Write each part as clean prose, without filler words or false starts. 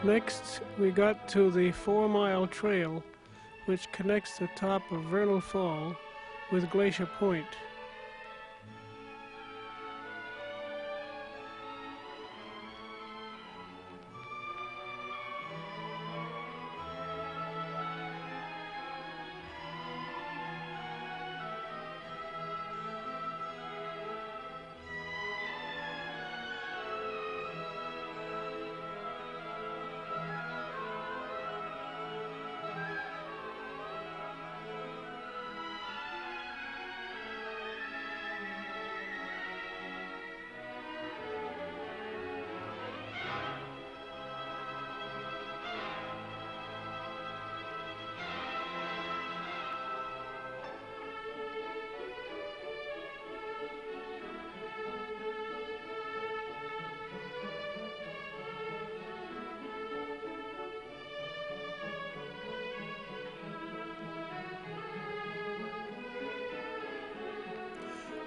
Next, we got to the 4-mile trail, which connects the top of Vernal Fall with Glacier Point.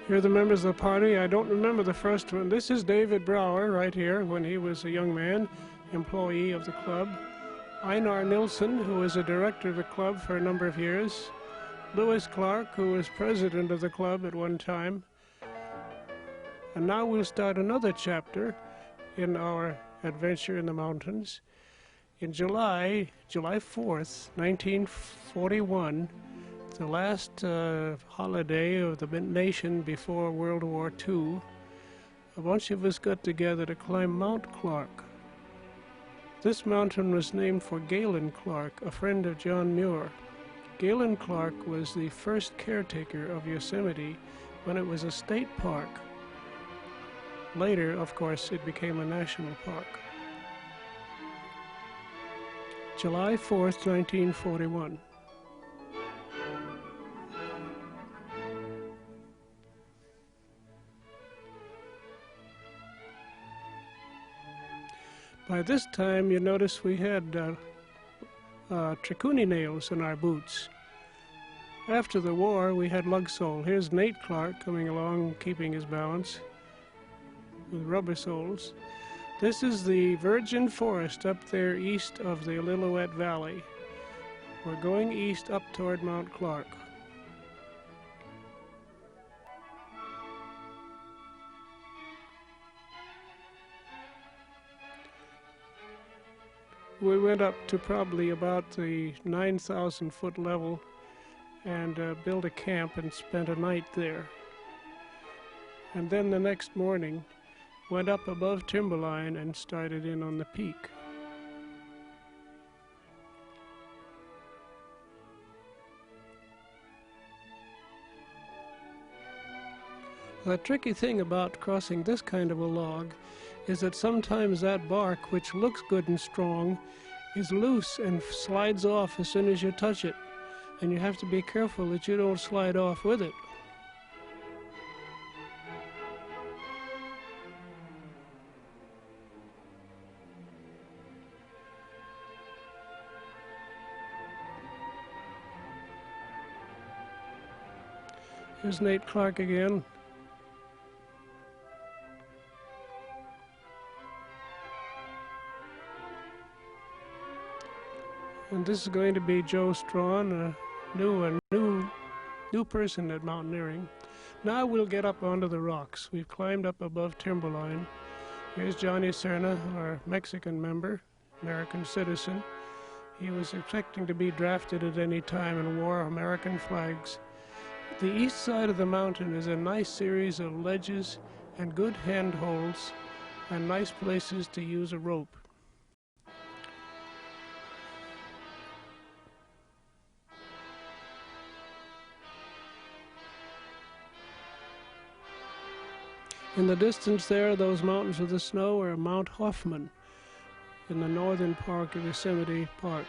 Here are the members of the party. I don't remember the first one. This is David Brower right here when he was a young man, employee of the club. Einar Nilsson, who was a director of the club for a number of years. Lewis Clark, who was president of the club at one time. And now we'll start another chapter in our adventure in the mountains. In July 4th, 1941, the last holiday of the nation before World War II, a bunch of us got together to climb Mount Clark. This mountain was named for Galen Clark, a friend of John Muir. Galen Clark was the first caretaker of Yosemite when it was a state park. Later, of course, it became a national park. July 4th, 1941. By this time, you notice we had tricuni nails in our boots. After the war, we had lug sole. Here's Nate Clark coming along, keeping his balance with rubber soles. This is the virgin forest up there east of the Lillooet Valley. We're going east up toward Mount Clark. We went up to probably about the 9,000 foot level and built a camp and spent a night there. And then the next morning went up above timberline and started in on the peak. The tricky thing about crossing this kind of a log is that sometimes that bark, which looks good and strong, is loose and slides off as soon as you touch it. And you have to be careful that you don't slide off with it. Here's Nate Clark again. And this is going to be Joe Strawn, a new person at mountaineering. Now we'll get up onto the rocks. We've climbed up above timberline. Here's Johnny Serna, our Mexican member, American citizen. He was expecting to be drafted at any time and wore American flags. The east side of the mountain is a nice series of ledges and good handholds and nice places to use a rope. In the distance there, those mountains of the snow are Mount Hoffman in the northern part of Yosemite Park.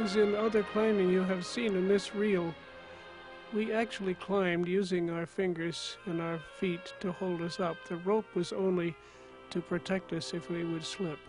As in other climbing you have seen in this reel, we actually climbed using our fingers and our feet to hold us up. The rope was only to protect us if we would slip.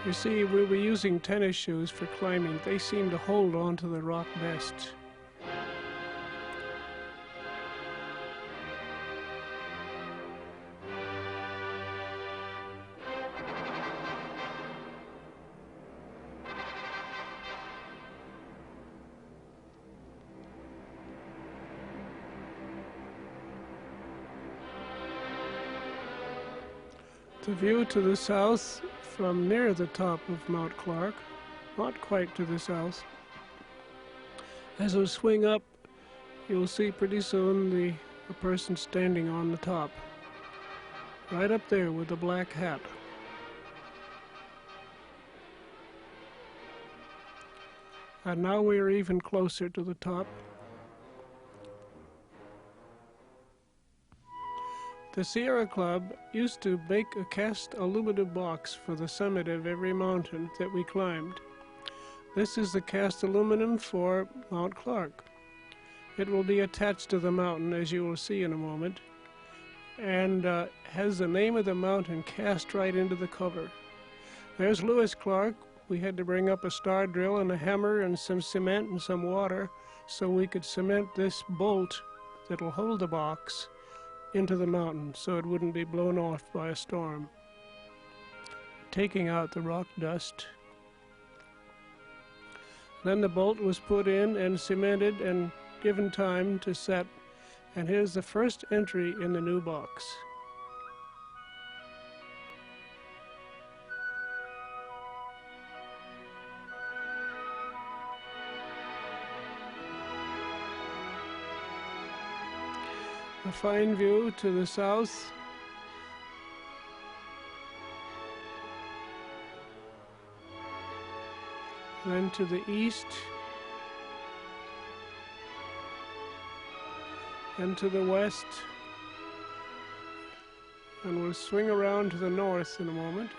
You see, we were using tennis shoes for climbing. They seem to hold onto the rock best. The view to the south from near the top of Mount Clark, not quite to the south. As we swing up, you'll see pretty soon a person standing on the top, right up there with the black hat. And now we are even closer to the top. The Sierra Club used to make a cast aluminum box for the summit of every mountain that we climbed. This is the cast aluminum for Mount Clark. It will be attached to the mountain, as you will see in a moment, and has the name of the mountain cast right into the cover. There's Lewis Clark. We had to bring up a star drill and a hammer and some cement and some water so we could cement this bolt that'll hold the box into the mountain so it wouldn't be blown off by a storm, taking out the rock dust. Then the bolt was put in and cemented and given time to set, and here's the first entry in the new box. A fine view to the south. Then to the east. And to the west. And we'll swing around to the north in a moment.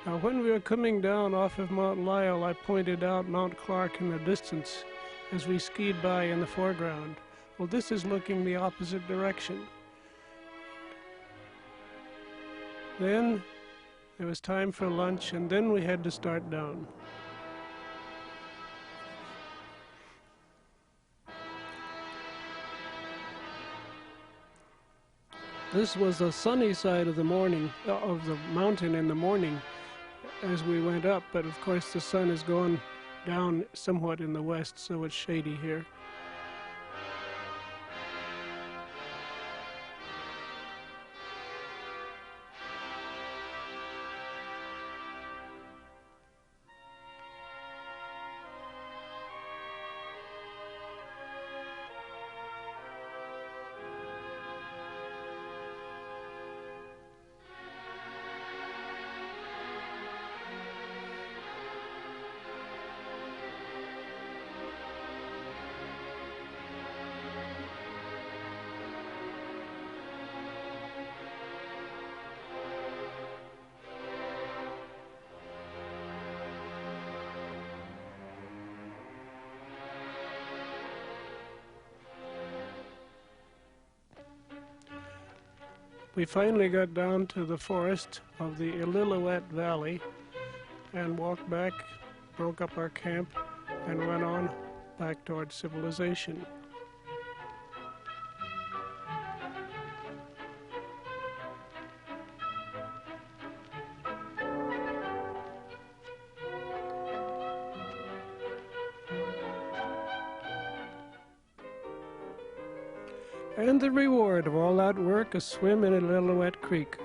Now, when we were coming down off of Mount Lyell, I pointed out Mount Clark in the distance as we skied by in the foreground. Well, this is looking the opposite direction. Then it was time for lunch, and then we had to start down. This was the sunny side of the mountain in the morning as we went up, but of course the sun is gone down somewhat in the west, so it's shady here. We finally got down to the forest of the Illilouette Valley and walked back, broke up our camp, and went on back towards civilization. And the reward of all that work, a swim in Illilouette Creek.